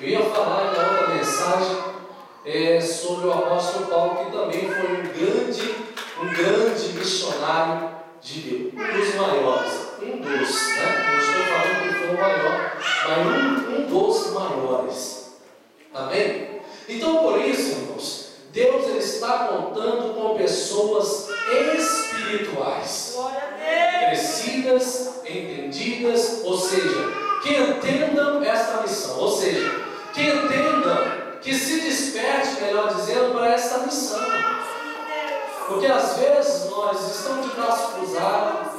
Eu ia falar na outra mensagem sobre o apóstolo Paulo, que também foi um grande missionário de Deus, um dos maiores, não estou falando que foi o maior, mas um dos maiores. Amém? Então, por isso, irmãos, Deus ele está contando com pessoas espirituais, crescidas, entendidas, ou seja, que entendam esta missão, ou seja, que entendam, que se desperte, melhor dizendo, para esta missão. Porque às vezes nós estamos de braço cruzado,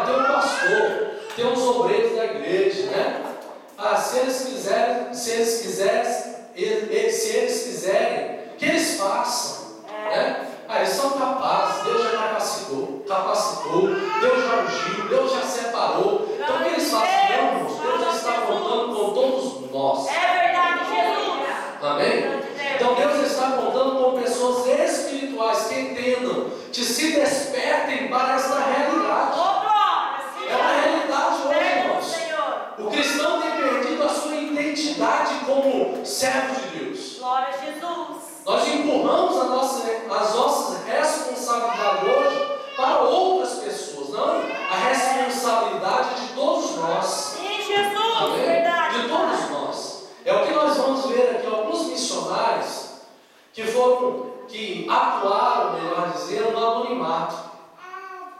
tem um pastor, tem uns obreiros da igreja, né? Se eles quiserem, que eles façam, né? Eles são capazes, Deus já capacitou, Deus já ungiu, Deus já separou. Então o que eles fazem? Não, Deus já está contando com todos nós. É verdade, Jesus. Amém? Então Deus está contando com pessoas espirituais que entendam, que se despertem para esta realidade. É uma realidade hoje, irmãos. O cristão tem perdido a sua identidade como servo de Deus. Glória a Jesus. Nós empurramos as nossas responsabilidades hoje para outras pessoas, não a responsabilidade de todos nós. Sim, Jesus, Amém? verdade. De todos nós. É o que nós vamos ver aqui, alguns missionários que atuaram, melhor dizendo, no anonimato.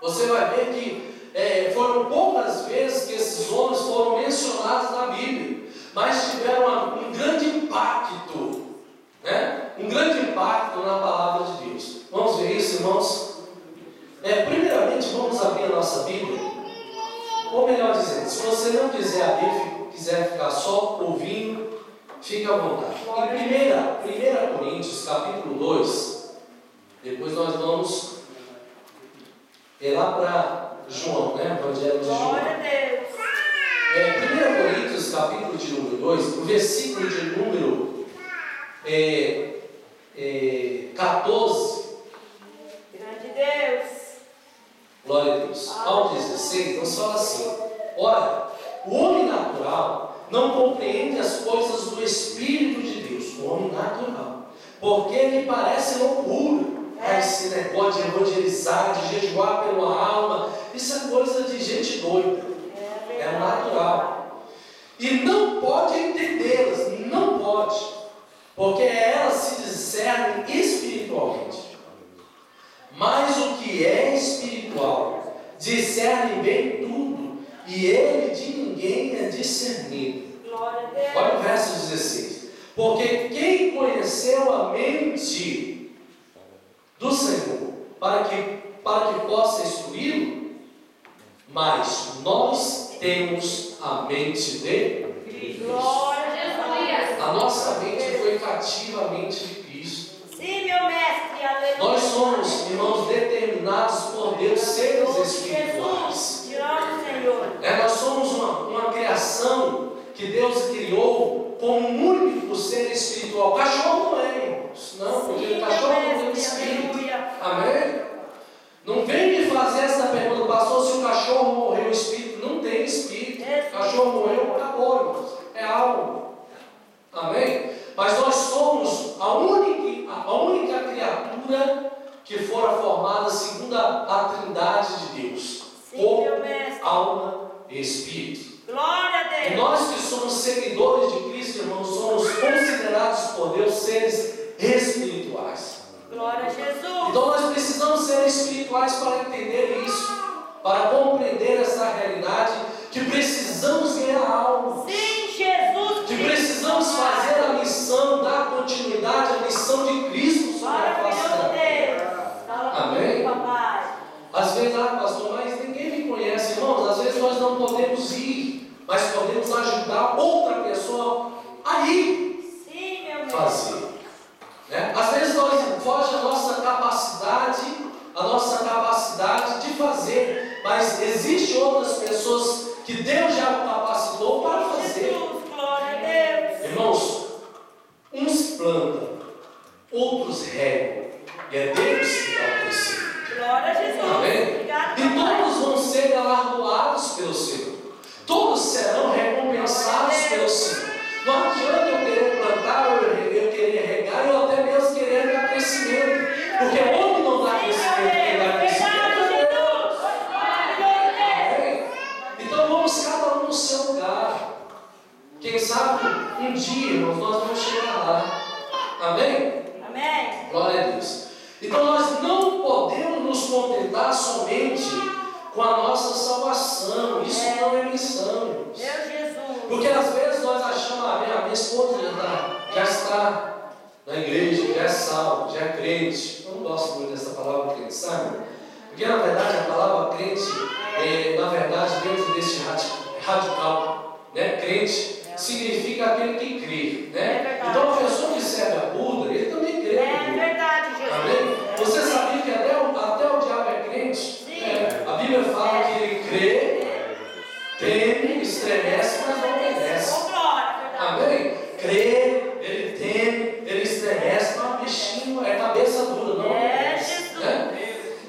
Você vai ver que foram poucas vezes que esses homens foram mencionados na Bíblia, mas tiveram um grande impacto, né? Um grande impacto na palavra de Deus. Vamos ver isso, irmãos? Primeiramente, vamos abrir a nossa Bíblia, ou melhor dizendo, se você não quiser abrir, quiser ficar só ouvindo, fique à vontade. Em 1 Coríntios, capítulo 2, depois nós vamos lá para João, né? Evangelho de João. Glória a Deus. 1 Coríntios, capítulo de número 2, o versículo de número 14. Grande Deus. Glória a Deus. Ao 16, nos fala assim: ora, o homem natural não compreende as coisas do Espírito de Deus, o homem natural, porque lhe parece loucura. Esse negócio de evangelizar, de jejuar pela alma, isso é coisa de gente doida. É natural. E não pode entendê-las, não pode, porque elas se discernem espiritualmente. Mas o que é espiritual discerne bem tudo, e ele de ninguém é discernido. Glória a Deus. Olha o verso 16. Porque quem conheceu a mente do Senhor para que possa instruí-lo? Mas nós temos a mente de Cristo. Glória a Jesus. A nossa mente foi cativa à mente de Cristo. Sim, meu mestre, aleluia. Nós somos, irmãos, determinados por Deus seres espirituais. Te amo, Senhor. Nós somos uma criação que Deus criou como um único ser espiritual. O cachorro não é, irmãos. Não, porque o cachorro não tem espírito. Amém? Não vem me fazer essa pergunta, pastor, se o cachorro morreu, o espírito não tem espírito. O cachorro morreu, acabou, irmãos. É algo. Amém? Mas nós somos a única criatura que fora formada segundo a Trindade de Deus. Corpo, alma e espírito. Glória a Deus. E nós que somos seguidores de Cristo, irmãos, somos considerados por Deus seres espirituais. Glória a Jesus. Então nós precisamos ser espirituais para entender isso, para compreender essa realidade, que precisamos ganhar alma. Sim, Jesus. Que precisamos fazer a missão, dar continuidade à missão de Cristo sobre a face da terra. Amém? Papai. Às vezes, pastor, mas ninguém me conhece, irmãos. Às vezes nós não podemos ir, mas podemos ajudar outra pessoa a ir. Sim, meu fazer. Às vezes nós foge a nossa capacidade de fazer, mas existem outras pessoas que Deus já capacitou para fazer. Jesus, glória a Deus. Irmãos, uns plantam, outros regam, e é Deus que dá o crescimento. Glória a Jesus. Amém? Obrigado, E todos vão ser galardoados pelo Senhor. Todos serão recompensados pelo Senhor. Não adianta eu querer sabe, um dia, irmãos, nós vamos chegar lá. Amém? Amém. Glória a Deus. Então nós não podemos nos contentar somente com a nossa salvação. Isso não é missão. Meu Jesus. Porque às vezes nós achamos, minha esposa já está na igreja, já é salvo, já é crente. Eu não gosto muito dessa palavra crente, sabe? Porque na verdade a palavra crente, na verdade, dentro desse radical, né? Crente significa aquele que crê, né? Então a pessoa que serve a Buda, ele também crê. É verdade, Jesus. Amém? Você sabia que até o diabo é crente? Sim. A Bíblia fala que ele crê, teme, estremece, mas não obedece. Oh, glória, verdade. Amém? Crê, ele teme, ele estremece, mas o bichinho é cabeça dura, não obedece. Jesus. Né?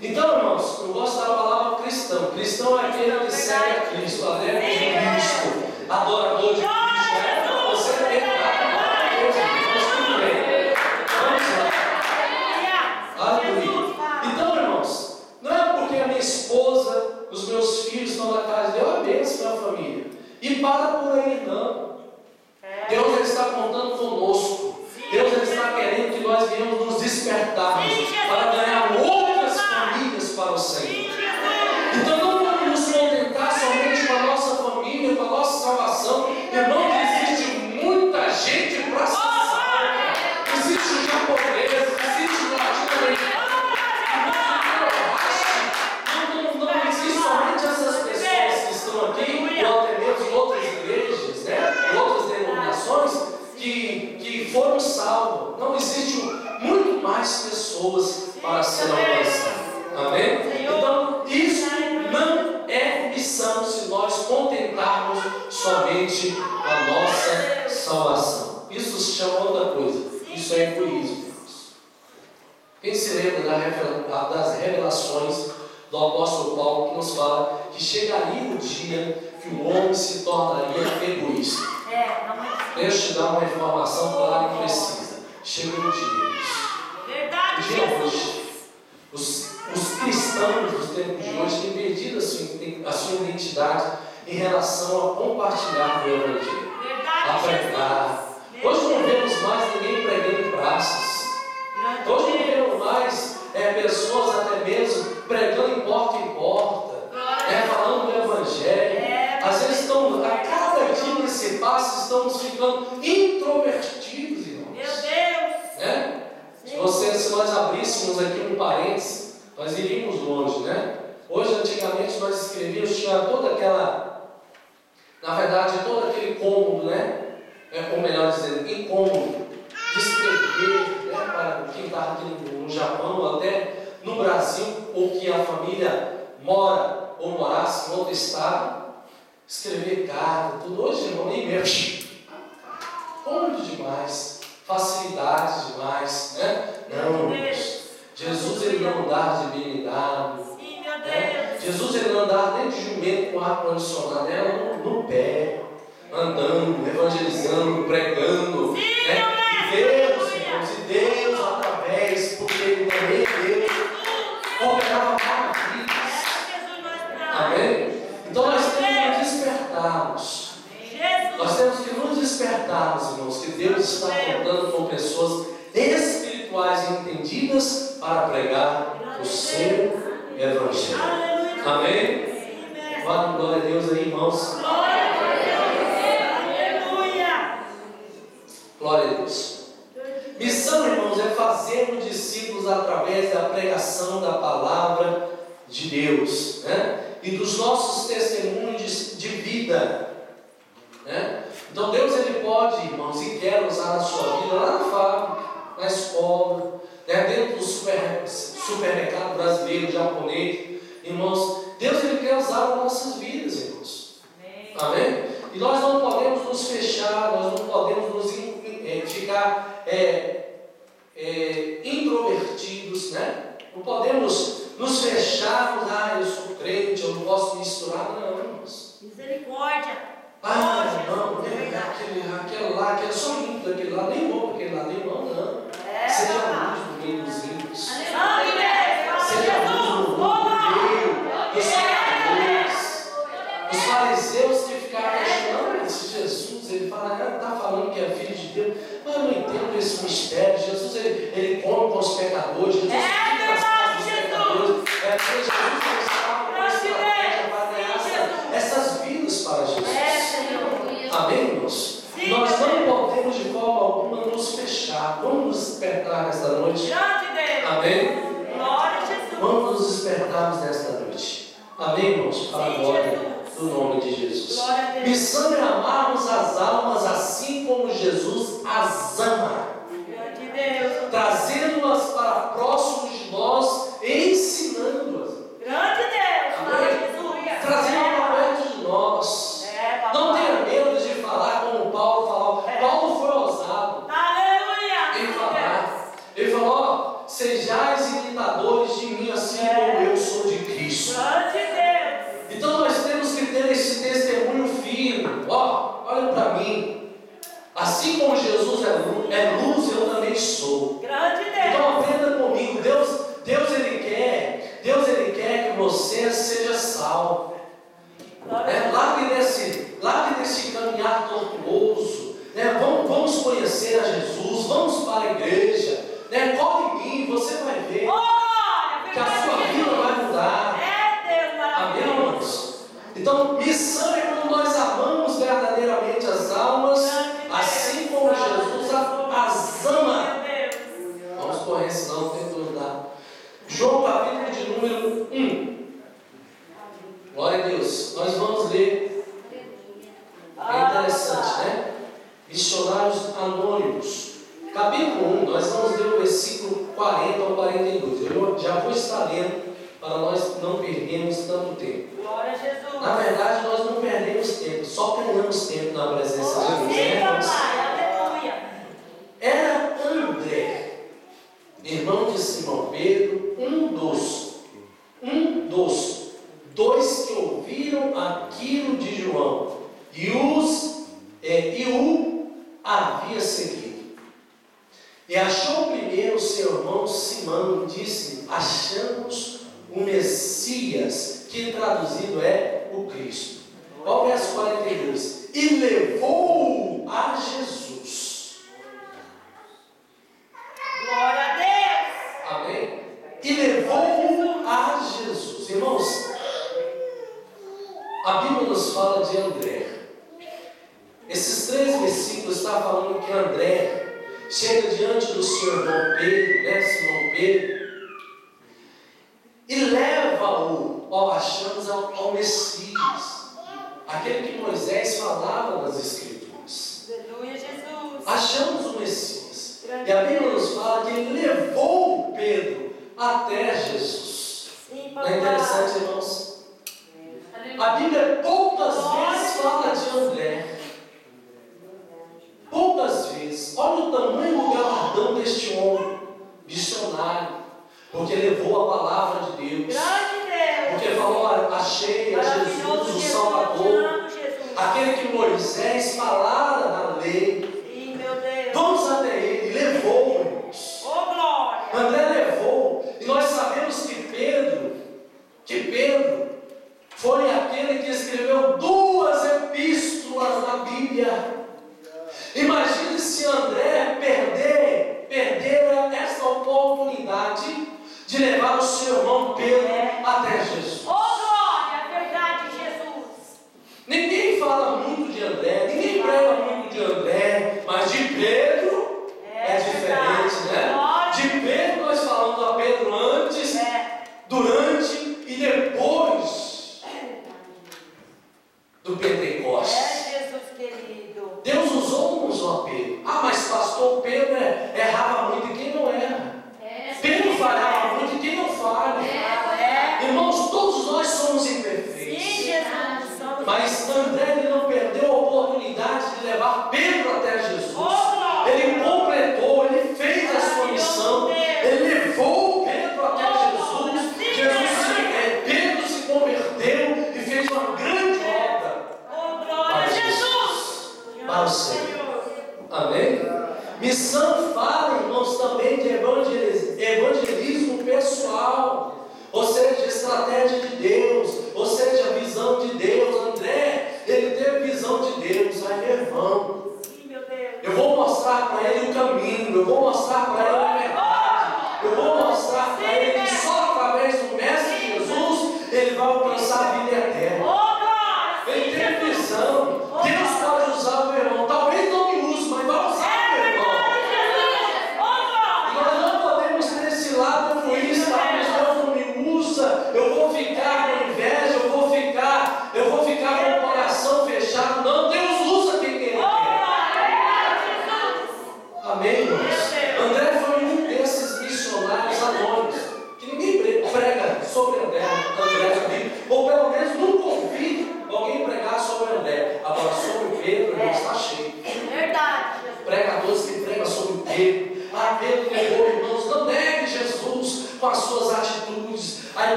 Então, irmãos, eu gosto da palavra cristão. Cristão é aquele que segue a Cristo, adepto de Cristo, adorador de Cristo. Você é pecado, tudo bem. Vamos lá. Aleluia. Então, irmãos, não é porque a minha esposa, os meus filhos estão na casa de Deus, é bênção para a família. E para por aí, não. Deus ele está contando conosco. Deus ele está querendo que nós venhamos nos despertarmos para ganhar outras famílias para o Senhor. Então não vamos nos contentar somente com a nossa família, com a nossa salvação. Irmão, existe muita gente para se salvar. Existe o japonês, existe o latino-americano. Não existe somente essas pessoas que estão aqui, ou até mesmo em outras igrejas, né? Em outras denominações, que foram salvos. Não existe muito mais pessoas para serem alcançadas. Amém? Então, isso não é missão se nós contentarmos somente com a nossa salvação. Isso se chama outra coisa. Isso é egoísmo. Quem se lembra das revelações do apóstolo Paulo, que nos fala que chegaria o dia que o homem se tornaria egoísta. Deixa eu te dar uma informação clara e precisa. Chega o dia. Verdade, O dia Jesus. hoje, os cristãos dos tempos de hoje têm perdido a sua identidade em relação a compartilhar o Evangelho, a Verdade, pregar. Jesus. Hoje não vemos mais ninguém pregando em praças. Hoje não vemos mais pessoas até mesmo pregando em porta, falando do Evangelho. Às vezes estão, a cada dia que se passa, estamos ficando introvertidos, irmãos. Meu Deus. Né? Se nós abríssemos aqui um parênteses, nós iríamos longe, né? Hoje, antigamente, nós escrevíamos, tinha toda aquela, na verdade, todo aquele cômodo, né? Ou melhor dizendo, incômodo de escrever, né? Para quem está aqui no Japão, ou até no Brasil, ou que a família mora ou morasse em outro estado, escrever carta, tudo. Hoje, irmão, e-mail, cômodo demais, facilidade demais, né? Não, Jesus ele não andava de BMW, Sim, meu né? Deus. Jesus ele não andava nem de jumento com ar-condicionado, era no pé, andando, evangelizando, pregando, né? E Deus, irmãos, e Deus através, porque ele também é Deus, operava maravilhas. Amém? Então nós temos que nos despertarmos. Nós temos que nos despertarmos, irmãos, que Deus está contando com pessoas espirituais e entendidas para pregar o seu Evangelho. Amém? Glória a Deus aí, irmãos. Glória a Deus. Missão, irmãos, é fazermos discípulos através da pregação da palavra de Deus, né? E dos nossos testemunhos de vida, né? Então Deus ele pode, irmãos, e quer usar a sua vida lá na fábrica, na escola, né? Dentro do supermercado brasileiro, japonês, irmãos. Deus ele quer usar as nossas vidas, irmãos. Amém? E nós não podemos nos fechar, nós não podemos nos ficar introvertidos, né? Não podemos nos fecharmos, eu sou crente, eu não posso misturar, não, irmãos. Misericórdia. Não, aquele lá, aquele só limpo daquele lá, nem vou para aquele lá, nem vão, não. Seja luz no meio dos ímpios. Seja luz no meio dos pecadores. Os fariseus que ficaram questionando se Jesus, ele fala fala, está falando que é filho de Deus, mas eu não entendo esse mistério. Jesus, ele come com os pecadores, Jesus fica nas casas dos pecadores. Jesus estava com uma estratégia para ganhar essas vidas para Jesus. Amém, irmãos? Nós não podemos de forma alguma nos fechar. Vamos nos despertar nesta noite. Amém? Glória a Jesus. Vamos nos despertarmos nesta noite. Amém, irmãos? Para a glória do nome de Jesus. Missão é amarmos as almas assim como Jesus as ama, trazendo-as para próximos de nós, ensinando-as. Grande Deus. Trazendo para perto de nós. Não tenha medo de falar como Paulo falou. Paulo foi ousado em falar. Ele falou: ó, sejais imitadores de mim, assim como eu sou de Cristo. Então nós temos que ter esse testemunho firme. Ó, olha para mim. Assim como Jesus é luz, eu também sou. Então aprenda comigo. Deus ele quer que você seja salvo. Largue desse caminhar tortuoso. Vamos conhecer a Jesus. Vamos para a igreja. Corre em mim, você vai ver que a sua vida vai mudar. Amém, irmãos? Então, missão é quando nós amamos verdadeiramente as almas, assim como Jesus as ama. Vamos correr, senão não tem como dar. João capítulo de número 1. Glória a Deus. Nós vamos ler. É interessante, né? Missionários Anônimos. Capítulo 1, nós vamos ler o versículo 40 ao 42. Eu já vou estar lendo para nós não perdermos tanto tempo. Glória a Jesus. Na verdade, nós não perdemos tempo, só ganhamos tempo na presença de Deus. Sim, papai, aleluia. Era André, irmão de Simão Pedro, um dos dois que ouviram aquilo de João e o havia seguido. E achou primeiro seu irmão Simão e disse: achamos o Messias, que traduzido é o Cristo. Olha o verso 42. E levou-o a Jesus. Glória a Deus. Amém? E levou-o a Jesus. Irmãos, a Bíblia nos fala de André. Esses 3 versículos estão falando que André chega diante do seu irmão Pedro, Simão Pedro, e leva-o, achamos ao Messias, aquele que Moisés falava nas Escrituras. Aleluia, Jesus. Achamos o Messias. E a Bíblia nos fala que ele levou Pedro até Jesus. Sim, Não é interessante, irmãos? A Bíblia poucas vezes fala de André. Poucas vezes. Olha o tamanho do galardão deste homem missionário, porque levou a palavra de Deus. Grande Deus. Porque falou: achei a Jesus, o Salvador, aquele que Moisés falara na lei. Sim, meu Deus. Vamos até ele. Levou, irmãos. Oh, glória. André levou. E nós sabemos que Pedro foi aquele que escreveu 2 epístolas na Bíblia. Imagine se André perder essa oportunidade de levar o seu irmão Pedro até Jesus. Oh, glória, verdade, Jesus. Ninguém fala muito de André, ninguém prega muito de André, mas de Pedro é diferente, né? De Pedro nós falamos a Pedro antes, durante e depois do Pentecostes. Jesus querido. Deus usou ou não usou a Pedro? Mas pastor, Pedro errava muito, e quem não erra? Pedro falhava muito, e quem não falha? Irmãos, todos nós somos imperfeitos. Sim, Jesus. Mas André ele não perdeu a oportunidade de levar Pedro até Jesus. Ele completou, ele fez a sua missão, ele levou Pedro até Jesus. Pedro se converteu e fez uma grande obra para Jesus, para o Senhor. Amém? Missão fala, irmãos, também de evangelismo pessoal, ou seja, estratégia de Deus, ou seja, visão de Deus. André, ele teve visão de Deus. Ai, meu irmão,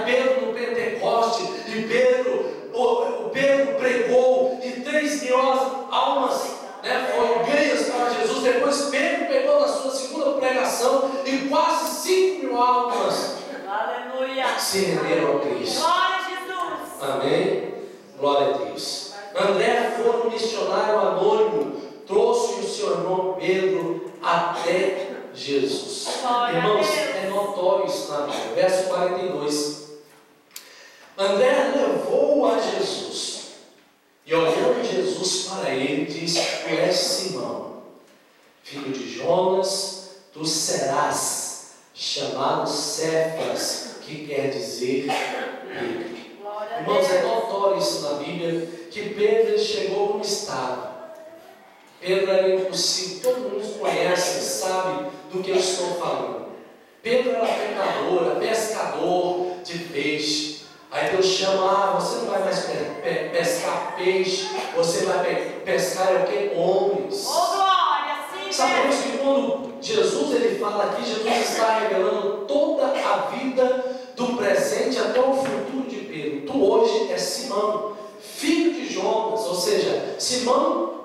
Pedro no Pentecoste, e o Pedro pregou, e 3.000 almas, né, foram ganhas para Jesus. Depois Pedro pegou na sua segunda pregação, e quase 5.000 almas Aleluia. se renderam a Cristo. Glória a Jesus. Amém? Glória a Deus. André foi um missionário anônimo, trouxe o seu irmão Pedro até Jesus. Irmãos, é notório isso na Bíblia. Verso 42. André levou a Jesus, e olhando Jesus para ele, disse: Tu és Simão, filho de Jonas, tu serás chamado Cefas, que quer dizer Pedro. Irmãos, é notório isso na Bíblia, que Pedro ele chegou como estava. Pedro era impossível, todo mundo conhece, sabe do que eu estou falando. Pedro era pecador, era pescador de peixe. Aí Deus chama: você não vai mais pescar peixe, você vai pescar o que? Homens. Oh, glória, sim. Sabemos que quando Jesus ele fala aqui, Jesus está revelando toda a vida do presente até o futuro de Pedro. Tu hoje és Simão, filho de Jonas, ou seja, Simão,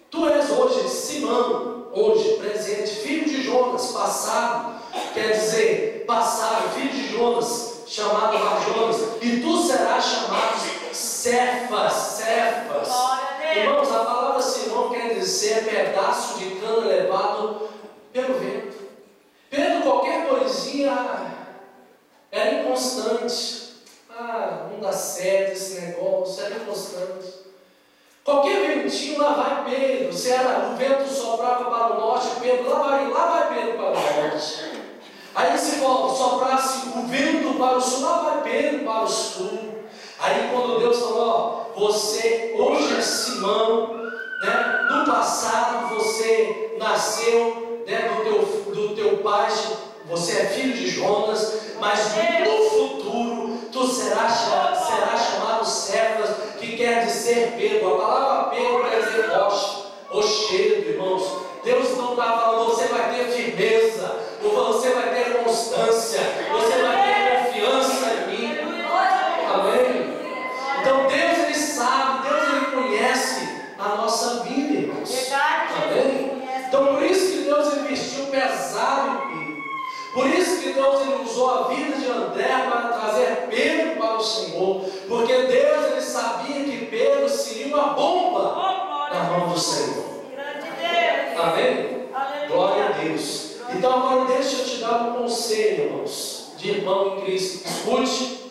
tu és hoje Simão, hoje, presente, filho de Jonas, passado, quer dizer, passado, filho de Jonas, chamado Bar-Jonas, e tu serás chamado Cefas. Irmãos, a palavra Simão quer dizer pedaço de cana levado pelo vento. Pedro, qualquer coisinha era inconstante. Não dá certo esse negócio, era inconstante. Qualquer ventinho, lá vai Pedro. Se era o vento soprava para o norte, Pedro, lá vai Pedro para o norte. Aí se soprasse o vento para o sul, lá vai Pedro para o sul. Aí quando Deus falou: você hoje é Simão, né? No passado você nasceu, né, do teu pai, você é filho de Jonas, mas no futuro tu serás chamado Cefas, que quer dizer Pedro. A palavra Pedro quer dizer rocha, rochedo, irmãos. Deus não está falando: você vai ter firmeza, você vai ter constância, você vai ter confiança em mim. Amém? Então Deus ele sabe, Deus ele conhece a nossa vida, irmãos. Amém? Então por isso que Deus investiu pesado em Pedro. Por isso que Deus ele usou a vida de André para trazer Pedro para o Senhor. Porque Deus ele sabia que Pedro seria uma bomba na mão do Senhor. Amém? Glória a Deus. Então agora deixa eu te dar um conselho, irmãos, de irmão em Cristo. Escute.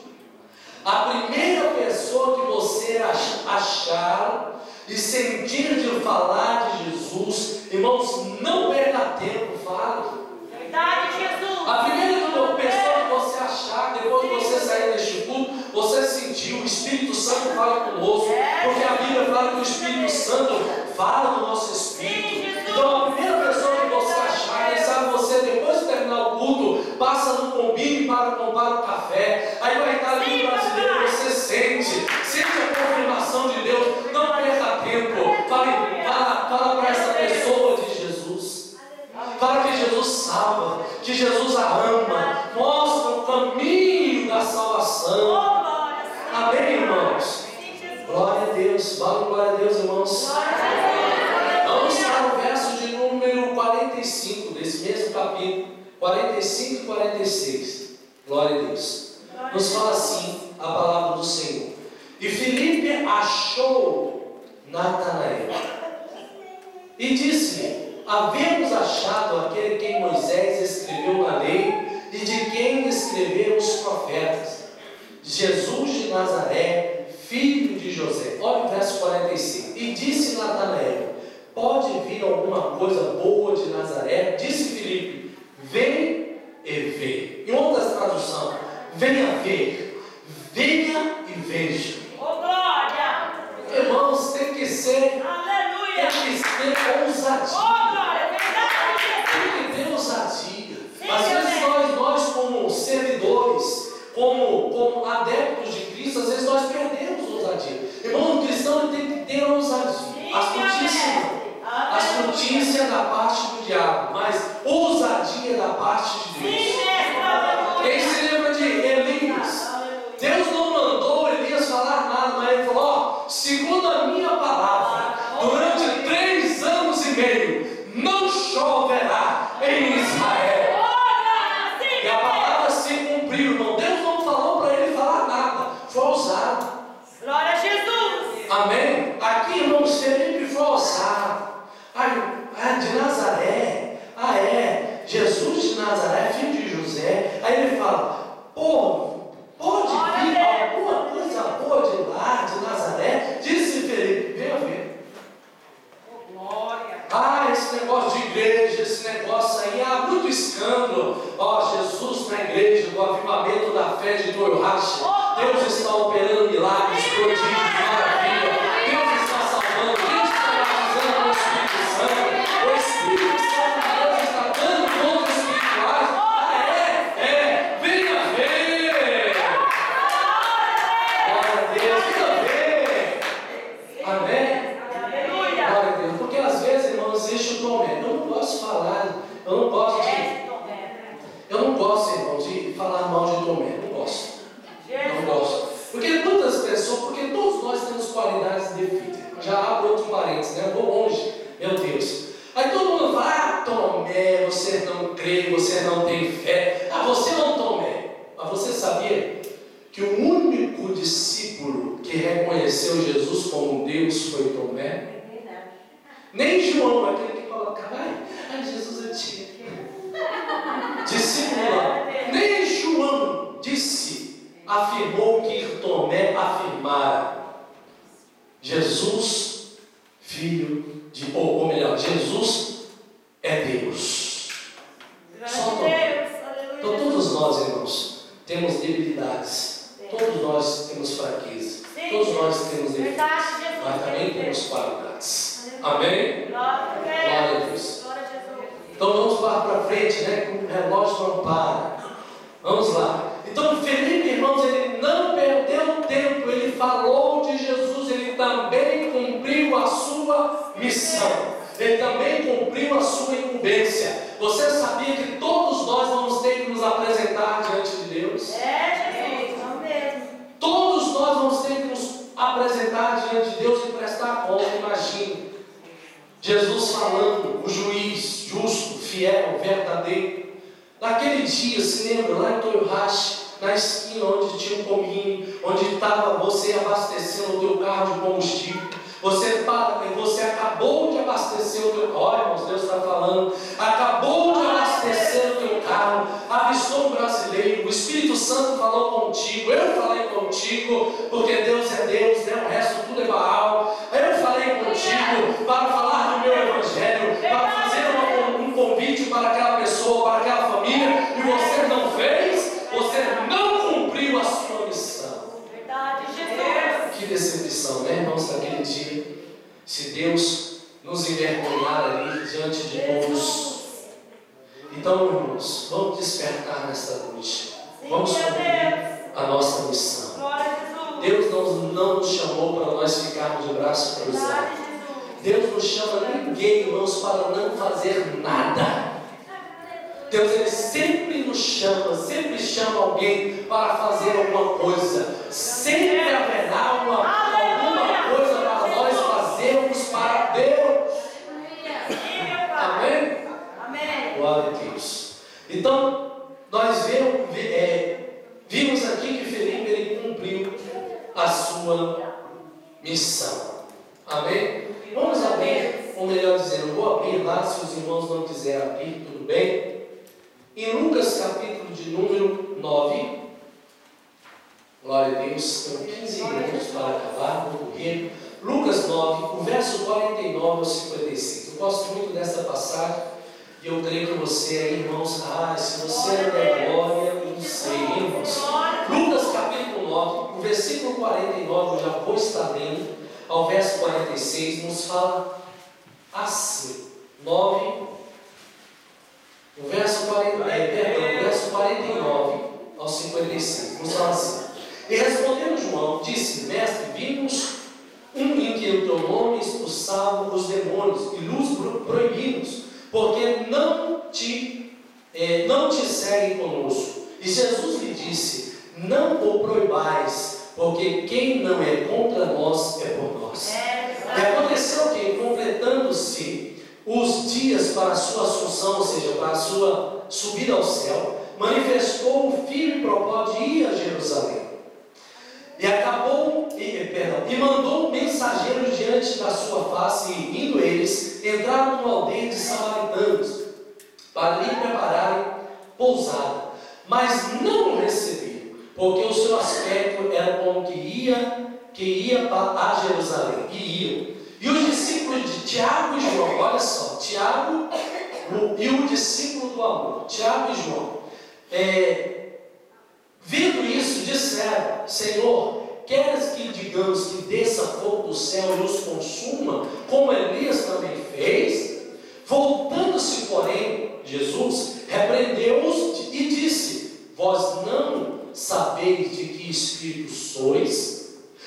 A primeira pessoa que você achar e sentir de falar de Jesus, irmãos, não perca tempo, fale. Verdade, Jesus. A primeira pessoa que você achar, depois que você sair deste culto, você sentiu, o Espírito Santo fala conosco, porque a Bíblia fala que o Espírito Santo fala no nosso espírito. Então a primeira pessoa que você achar, quem sabe você, depois de terminar o culto, passa no Combine para comprar um café, aí vai estar ali no brasileiro, você sente a confirmação de Deus. Não perca tempo, fala para essa pessoa de Jesus, fala que Jesus salva, que Jesus a ama, mostra o caminho da salvação. Amém, irmãos? Glória a Deus, vale glória a Deus, irmãos. Vamos para o verso de número 45, desse mesmo capítulo, 45 e 46. Glória a Deus. Nos fala assim a palavra do Senhor. E Filipe achou Natanael e disse-lhe: havemos achado aquele que Moisés escreveu na lei e de quem escreveram os profetas, Jesus de Nazaré, filho de José. Olha o verso 45. E disse Natanael: pode vir alguma coisa boa de Nazaré? Disse Filipe: vem e vê. Em outras traduções, venha ver, venha e veja. Oh, glória! Irmãos, tem que ser, Aleluia! tem que ter ousadia. Oh, glória! Verdade! Tem que ter ousadia. Sim, Às vezes Deus. nós como servidores, como adeptos de Cristo, às vezes nós perdemos ousadia. Irmão, o cristão tem que ter ousadia. Sim, Astúcia da parte do diabo, mas ousadia da parte de Deus. Sim, mestre, aleluia. Quem se lembra de Elias? e meio não choverá em Israel. E a palavra se cumpriu, irmão. Deus não falou para ele falar nada, foi ousado. Glória a Jesus. Amém? Aqui, irmãos, Felipe foi ousado. De Nazaré. Jesus de Nazaré, filho de José. Aí ele fala: pode vir alguma coisa boa de lá, de Nazaré? Disse Felipe: venha ver. Glória. Esse negócio de igreja, esse negócio aí, há muito escândalo. Jesus na igreja, o avivamento da fé de Toyohashi. Deus está operando milagres, prodígios, maravilha. Deus está salvando, Deus está batizando o Espírito Santo. O Espírito Santo de Deus está dando dons espirituais. Venha ver. Glória a Deus, venha ver. Amém? Aleluia. Glória a Deus. Porque às vezes, irmãos, existe o Tomé. Eu não gosto de falar, eu não gosto, irmão, de falar mal de Tomé. Não gosto. Não gosto. Porque muitas pessoas, porque todos nós temos qualidades e defeitos. Já abro outro parênteses, né? Eu vou longe, meu Deus. Aí todo mundo fala: Tomé, você não crê, você não tem fé. Você não Tomé. Mas você sabia que o único discípulo que reconheceu Jesus como Deus foi Tomé? Nem João, aquele que colocava: Jesus eu te discípulo lá. Nem João afirmou que Tomé afirmara: Jesus, filho de, ou melhor, Jesus é Deus. Só Tomé. Então todos nós, irmãos, temos debilidades. Todos nós temos fraqueza. Todos nós temos defeitos. Mas também temos qualidades. Amém? Glória a Deus. Então vamos para frente, né? Que o relógio não para. Vamos lá. Então Felipe, irmãos, ele não perdeu tempo. Ele falou de Jesus. Ele também cumpriu a sua missão. Ele também cumpriu a sua incumbência. Você sabia que todos nós vamos ter que nos apresentar diante de Deus? Jesus, não mesmo. Todos nós vamos ter que nos apresentar diante de Deus e prestar conta. Imagine Jesus falando, o juiz justo, fiel, verdadeiro. Naquele dia, se lembra, lá em Toyohashi, na esquina onde tinha um pominho, onde estava você abastecendo o teu carro de combustível. Você acabou de abastecer o teu carro. Olha, irmãos, Deus está falando. Acabou de abastecer o teu carro. Avistou um brasileiro. O Espírito Santo falou contigo. Eu falei contigo, porque Deus é Deus, né? O resto tudo é Baal. Eu falei contigo para falar do meu evangelho, para fazer um convite para aquela pessoa, para aquela família, e você não fez. Você não cumpriu a sua missão. Verdade, Jesus. Que decepção, né, irmãos, naquele dia. Se Deus nos envergonhar ali diante de todos. Então, irmãos, vamos despertar nesta noite. Vamos cumprir a nossa missão. Deus não nos chamou para nós ficarmos de braço cruzado. Deus não chama ninguém, irmãos, para não fazer nada. Deus, Ele sempre nos chama, sempre chama alguém para fazer alguma coisa. Sempre haverá alguma coisa para nós fazermos para Deus. Amém? Amém. Glória a Deus. Então, nós vimos aqui que Felipe, ele cumpriu a sua missão. Amém? Vamos abrir, ou melhor dizendo, vou abrir lá, se os irmãos não quiserem abrir, tudo bem? Em Lucas capítulo de número 9, glória a Deus, tenho 15 minutos para acabar, vou correr. Lucas 9, o verso 49 ao 56. Eu gosto muito dessa passagem e eu creio que você aí, irmãos, se você não é glória, eu não sei, irmãos. Lucas capítulo 9, o versículo 49, eu já vou estar lendo, ao verso 46, nos fala assim, 9. O verso 49 ao 55, nos fala assim: e respondendo João, disse: Mestre, vimos em que o teu nome expulsava os demônios e luz proibimos, porque não te seguem conosco. E Jesus lhe disse: não o proibais, porque quem não é contra nós é por nós. E aconteceu que, completando-se o dias para a sua assunção, ou seja, para a sua subida ao céu, manifestou o firme propósito de ir a Jerusalém. E mandou mensageiros diante da sua face, e indo eles, entraram numa aldeia de samaritanos, para lhe prepararem pousada. Mas não o receberam, porque o seu aspecto era como que ia a Jerusalém. E os discípulos de Tiago e João, olha só, Tiago e o discípulo do amor, Tiago e João, vendo isso, disseram: Senhor, queres que digamos que desça fogo do céu e os consuma, como Elias também fez? Voltando-se, porém, Jesus repreendeu-os e disse: Vós não sabeis de que espírito sois?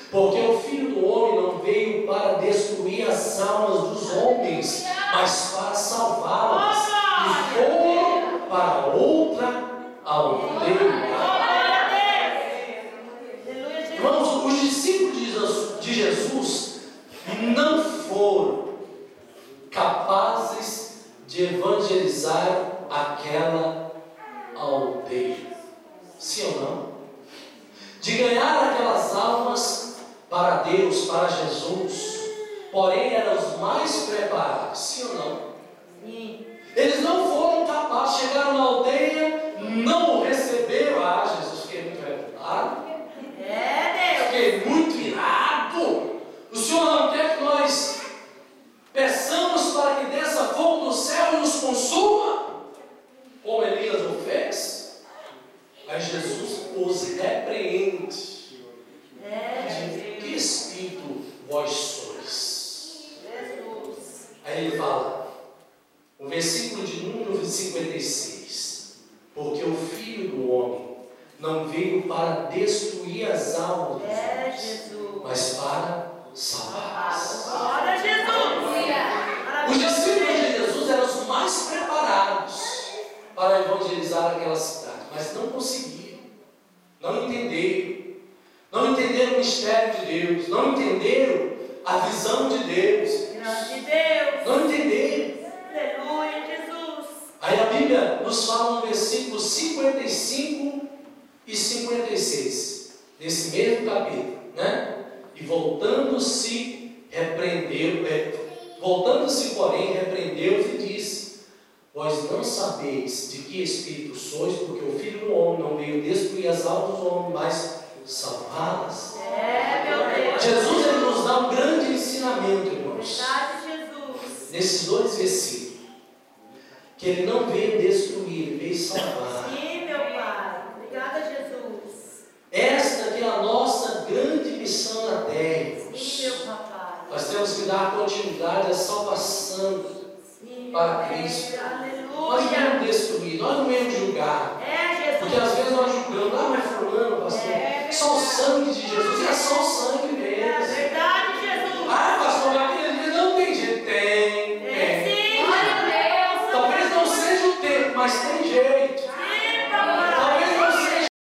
Porque o Filho do Homem não veio para destruir as almas dos homens, mas para salvá-las. E foram para outra aldeia. Irmãos, os discípulos de Jesus não foram capazes de evangelizar aquela aldeia. Sim ou não? De ganhar aquelas almas para Deus, para Jesus. Porém, eram os mais preparados. Sim ou não? Sim. Eles não foram capazes, chegaram na aldeia, não o receberam. Ah, Jesus, fiquei muito revoltado. Fiquei muito irado. O Senhor não quer que nós peçamos para que desça fogo do céu e nos consuma, como Elias o fez? Aí Jesus os repreende. De que espírito vós sois? Aí ele fala, o versículo de número 56: Porque o Filho do Homem não veio para destruir as almas dos homens, mas para salvá-las. Os discípulos de Jesus eram os mais preparados para evangelizar aquela cidade, mas não conseguiram, não entenderam o mistério de Deus, não entenderam a visão de Deus, não entenderam. Aleluia, Jesus. Aí a Bíblia nos fala no versículo 55 e 56, nesse mesmo capítulo, né? E voltando-se, porém, repreendeu-os e disse: Vós não sabeis de que espírito sois, porque o Filho do Homem não veio destruir as almas dos homens, mas salvá-las. Meu Deus. Jesus, ele nos dá um grande ensinamento, irmãos, Verdade, Jesus. nesses dois versículos, que ele não veio destruir, ele veio salvar. Sim, meu Pai. Obrigada, Jesus. Esta que é a nossa grande missão na terra. Sim, meu Papai. Nós temos que dar continuidade à salvação para Cristo. Nós não vamos destruir, nós não vamos julgar. Jesus. Porque às vezes nós julgamos: mas fulano, pastor, só o sangue de Jesus, é só o sangue mesmo.